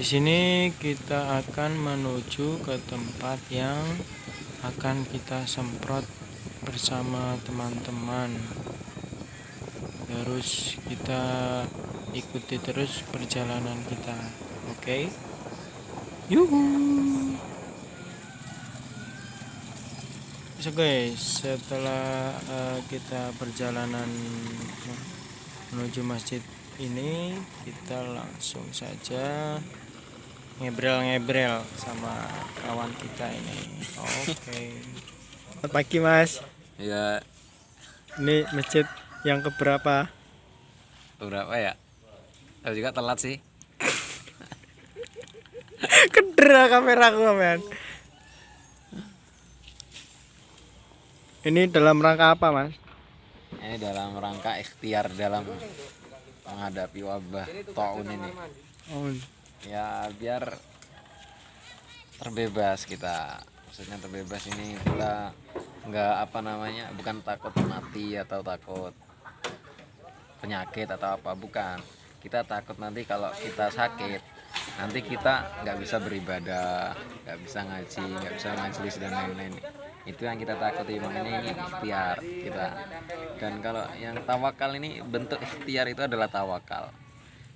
Di sini kita akan menuju ke tempat yang akan kita semprot bersama teman-teman. Harus kita ikuti terus perjalanan kita. Oke? Yuhu. So guys, setelah kita perjalanan menuju masjid ini, kita langsung saja ngebrel-ngebrel sama kawan kita ini. Oke. Selamat pagi Mas. Ya, Ini masjid yang keberapa? berapa ya? Aku juga telat sih. Kedera kameraku men. Ini dalam rangka apa Mas? Ini dalam rangka ikhtiar dalam menghadapi wabah taun ini. Oh. Ya biar terbebas kita. Maksudnya terbebas ini kita bukan takut mati atau takut penyakit atau apa, bukan. Kita takut nanti kalau kita sakit, nanti kita nggak bisa beribadah, nggak bisa ngaji, nggak bisa majelis dan lain-lain. Itu yang kita takuti, makanya ini ikhtiar kita. Dan kalau yang tawakal ini, bentuk ikhtiar itu adalah tawakal.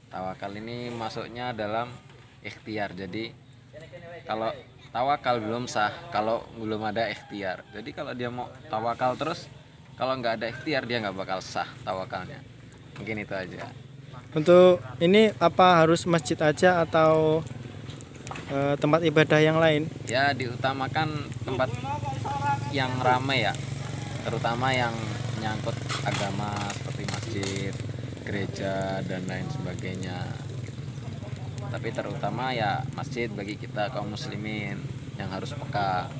Tawakal ini masuknya dalam ikhtiar. Jadi kalau tawakal belum sah kalau belum ada ikhtiar. Jadi kalau dia mau tawakal terus, kalau nggak ada ikhtiar dia nggak bakal sah tawakalnya. Mungkin itu aja. Untuk ini apa harus masjid aja atau tempat ibadah yang lain? Ya diutamakan tempat yang ramai ya, terutama yang menyangkut agama seperti masjid, gereja dan lain sebagainya. Tapi terutama ya masjid bagi kita kaum muslimin yang harus peka.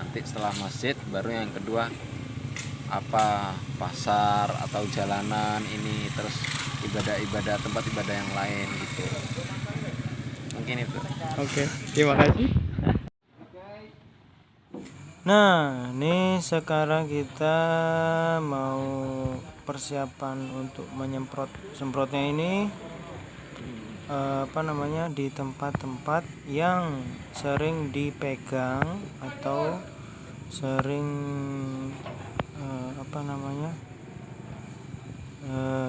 Nanti setelah masjid baru yang kedua pasar atau jalanan ini, terus ibadah-ibadah, tempat ibadah yang lain gitu. Mungkin itu. Oke, terima kasih. Nah, ini sekarang kita mau persiapan untuk semprotnya ini di tempat-tempat yang sering dipegang atau sering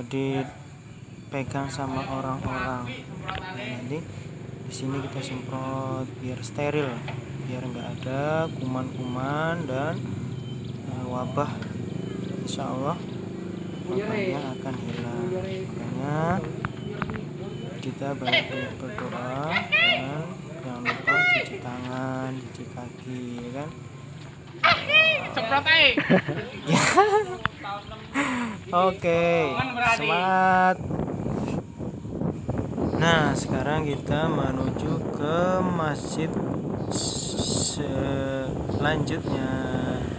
dipegang sama orang-orang. Jadi di sini kita semprot biar steril, biar nggak ada kuman-kuman dan wabah. Insya Allah wabahnya akan hilang. Makanya kita banyak berdoa dan jangan lupa cuci tangan, cuci kaki, ya kan? Semprot aja. Oke, semangat. Nah, sekarang kita menuju ke masjid selanjutnya.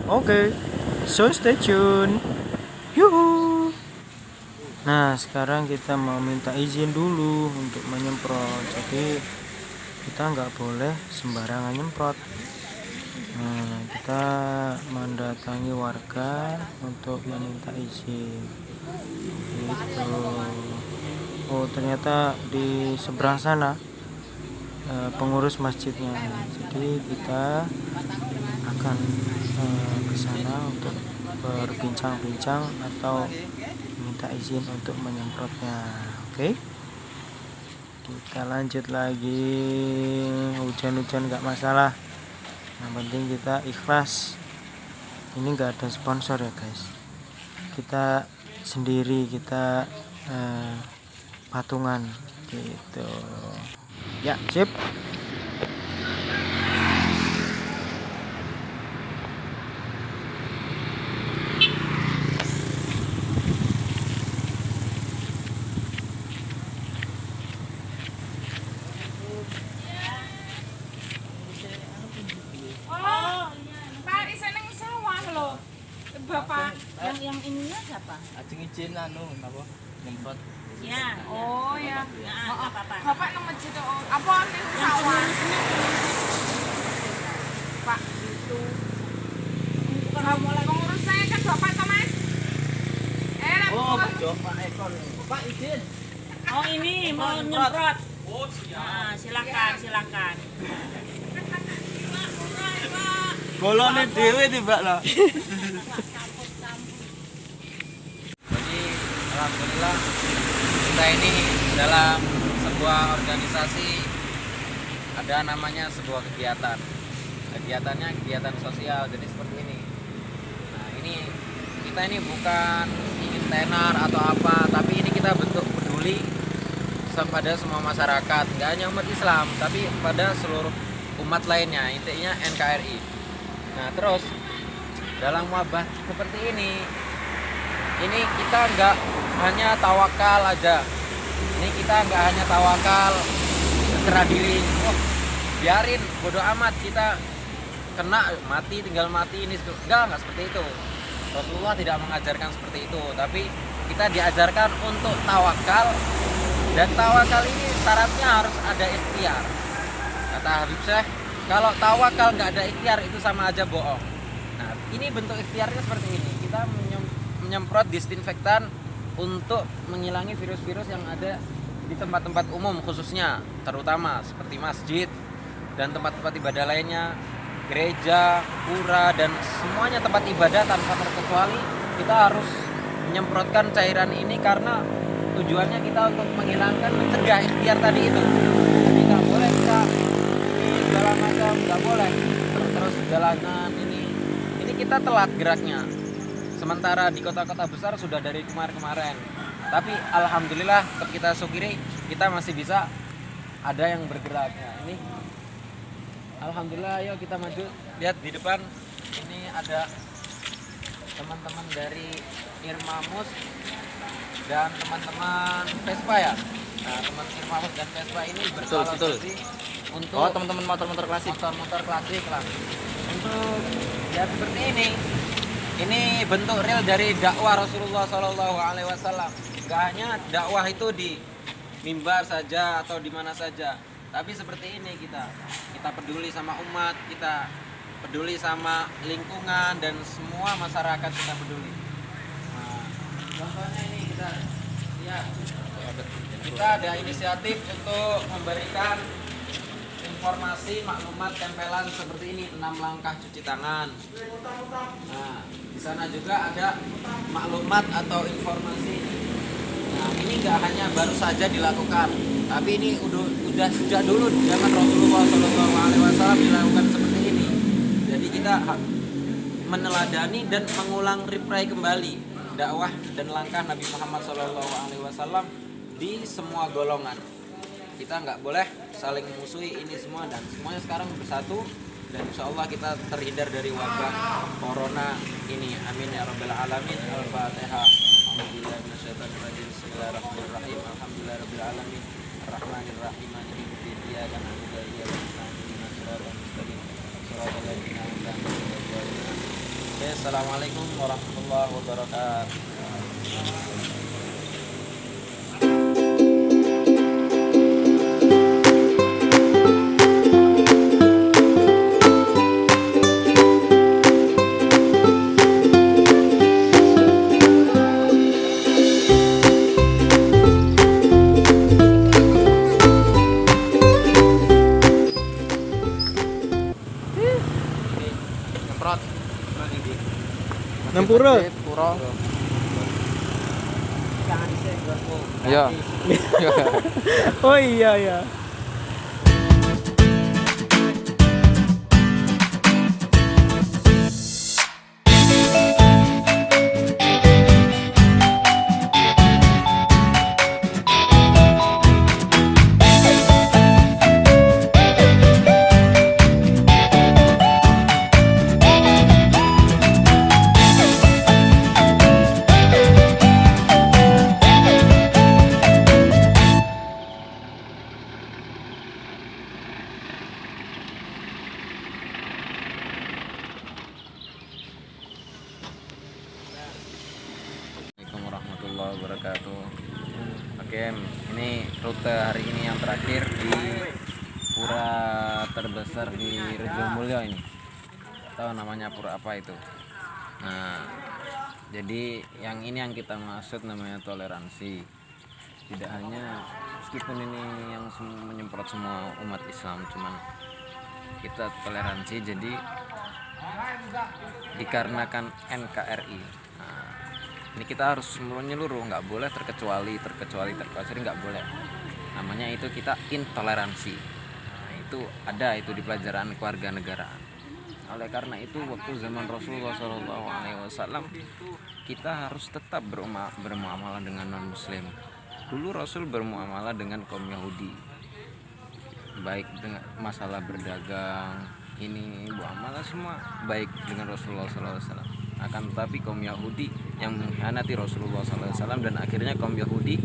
Oke, so stay tune. Yuhu. Nah, sekarang kita mau minta izin dulu untuk menyemprot. Jadi kita nggak boleh sembarangan nyemprot. Nah, kita mendatangi warga untuk meminta izin. Gitu. Oh, ternyata di seberang sana pengurus masjidnya. Jadi kita akan ke sana untuk berbincang-bincang atau minta izin untuk menyemprotnya. Oke? Kita lanjut lagi. Hujan-hujan nggak masalah. Yang penting kita ikhlas. Ini nggak ada sponsor ya guys. Kita sendiri, kita patungan gitu. Ya, sip. Bapak yang ininya siapa? Ajeng izin apa nyemprot. Ya. Oh ya. Nah, apa-apa. Bapak nang masjid apa ning sawah? Pak itu. Pengurus saya kan Bapak toh, Mas? Oh, Pak Ekor. Pak izin. Oh, ini mau nyemprot. Nah, silakan. Golone dhewe tiba lah. Jadi alhamdulillah kita ini dalam sebuah organisasi ada namanya sebuah kegiatan. Kegiatannya kegiatan sosial, jadi seperti ini. Nah ini kita ini bukan ingin tenar atau apa, tapi ini kita bentuk peduli pada semua masyarakat, nggak hanya umat Islam, tapi pada seluruh umat lainnya, intinya NKRI. Nah terus dalam wabah seperti ini kita nggak hanya tawakal aja. Ini kita nggak hanya tawakal berserah diri, biarin bodoh amat, kita kena mati tinggal mati, ini enggak seperti itu. Rasulullah tidak mengajarkan seperti itu, tapi kita diajarkan untuk tawakal, dan tawakal ini syaratnya harus ada ikhtiar. Kata Habib Syekh, kalau tawakal nggak ada ikhtiar itu sama aja bohong. Nah ini bentuk ikhtiarnya seperti ini, kita menyemprot disinfektan untuk menghilangi virus-virus yang ada di tempat-tempat umum, khususnya terutama seperti masjid dan tempat-tempat ibadah lainnya, gereja, pura, dan semuanya tempat ibadah tanpa terkecuali kita harus menyemprotkan cairan ini karena tujuannya kita untuk menghilangkan, mencegah ikhtiar tadi itu. Jadi nggak boleh kita segala macam, nggak boleh terus jalanan ini kita telat geraknya. Sementara di kota-kota besar sudah dari kemarin-kemarin. Tapi alhamdulillah kita syukuri kita masih bisa ada yang bergeraknya. Ini alhamdulillah, yuk kita maju. Lihat di depan ini ada teman-teman dari Irmamus dan teman-teman Vespa ya. Nah, teman Irmamus dan Vespa ini berkolaborasi untuk Teman-teman motor-motor klasik. Motor-motor klasik lah. Untuk ya seperti ini. Ini bentuk real dari dakwah Rasulullah SAW. Gak hanya dakwah itu di mimbar saja atau di mana saja, tapi seperti ini kita peduli sama umat, kita peduli sama lingkungan dan semua masyarakat kita peduli. Nah, contohnya ini kita lihat, kita ada inisiatif untuk memberikan informasi maklumat tempelan seperti ini, 6 langkah cuci tangan. Nah, di sana juga ada maklumat atau informasi. Nah, ini nggak hanya baru saja dilakukan, tapi ini udah sejak dulu zaman Rasulullah SAW dilakukan seperti ini. Jadi kita meneladani dan mengulang reply kembali dakwah dan langkah Nabi Muhammad SAW di semua golongan. Kita nggak boleh saling memusuhi ini semua, dan semuanya sekarang bersatu, dan insya Allah kita terhindar dari wabah corona ini. Amin ya rabbal alamin. Al-Fatihah. Alhamdulillah minasyaitonir rajim. Bismillahirrahmanirrahim. Alhamdulillah rabbil alamin. Arrahmanir rahim. Maliki yaumiddin. Iyyaka na'budu wa iyyaka nasta'in. Ihdinas siratal mustaqim. Shiratal ladzina an'amta 'alaihim. Oke, assalamualaikum warahmatullahi wabarakatuh. Nyemprot. Nampura. Puro. Jangan disebut. Iya. Oh iya ya. Assalamualaikum warahmatullahi wabarakatuh. Oke, ini rute hari ini yang terakhir di pura terbesar di Rejomulyo ini. Tahu namanya pura apa itu? Nah, jadi yang ini yang kita maksud namanya toleransi. tidak hanya meskipun ini yang menyemprot semua umat Islam, cuman kita toleransi. Jadi dikarenakan NKRI, nah, ini kita harus menyeluruh, nggak boleh terkecuali nggak boleh. Namanya itu kita intoleransi. Nah, itu ada itu di pelajaran kewarganegaraan. Oleh karena itu waktu zaman Rasulullah SAW kita harus tetap bermuamalah dengan non muslim. Dulu Rasul bermuamalah dengan kaum Yahudi, baik dengan masalah berdagang, ini muamalah semua baik dengan Rasulullah SAW. Akan tetapi kaum Yahudi yang mengkhianati Rasulullah SAW, dan akhirnya kaum Yahudi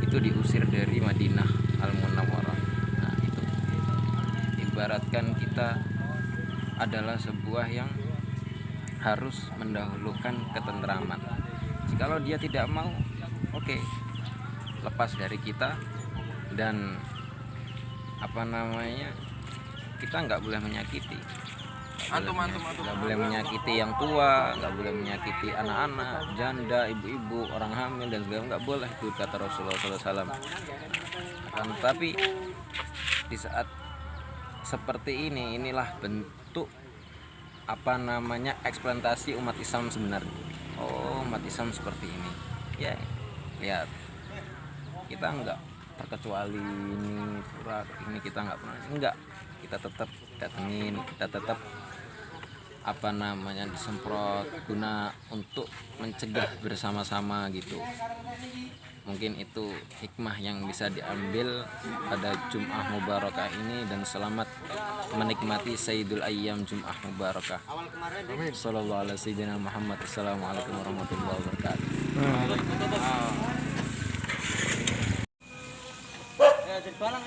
itu diusir dari Madinah Al-Munawwarah. Nah, itu ibaratkan kita adalah sebuah yang harus mendahulukan ketentraman. Jikalau dia tidak mau, oke, lepas dari kita. Dan kita nggak boleh menyakiti, nggak boleh menyakiti yang tua, nggak boleh menyakiti anak-anak, janda, ibu-ibu, orang hamil dan segala, nggak boleh, itu kata Rasulullah SAW. Akan tetapi di saat seperti inilah bentuk eksploitasi umat Islam sebenarnya. Oh, umat Islam seperti ini ya, lihat, kita enggak terkecuali ini surat ini, kita enggak, kita tetap datengin, kita tetap disemprot guna untuk mencegah bersama-sama gitu. Mungkin itu hikmah yang bisa diambil pada Jum'ah Mubarakah ini, dan selamat menikmati Sayyidul Ayyam Jum'ah Mubarakah. Sallallahu alaihi sayyidina Muhammad. Assalamualaikum warahmatullahi wabarakatuh. Ya, jadi barang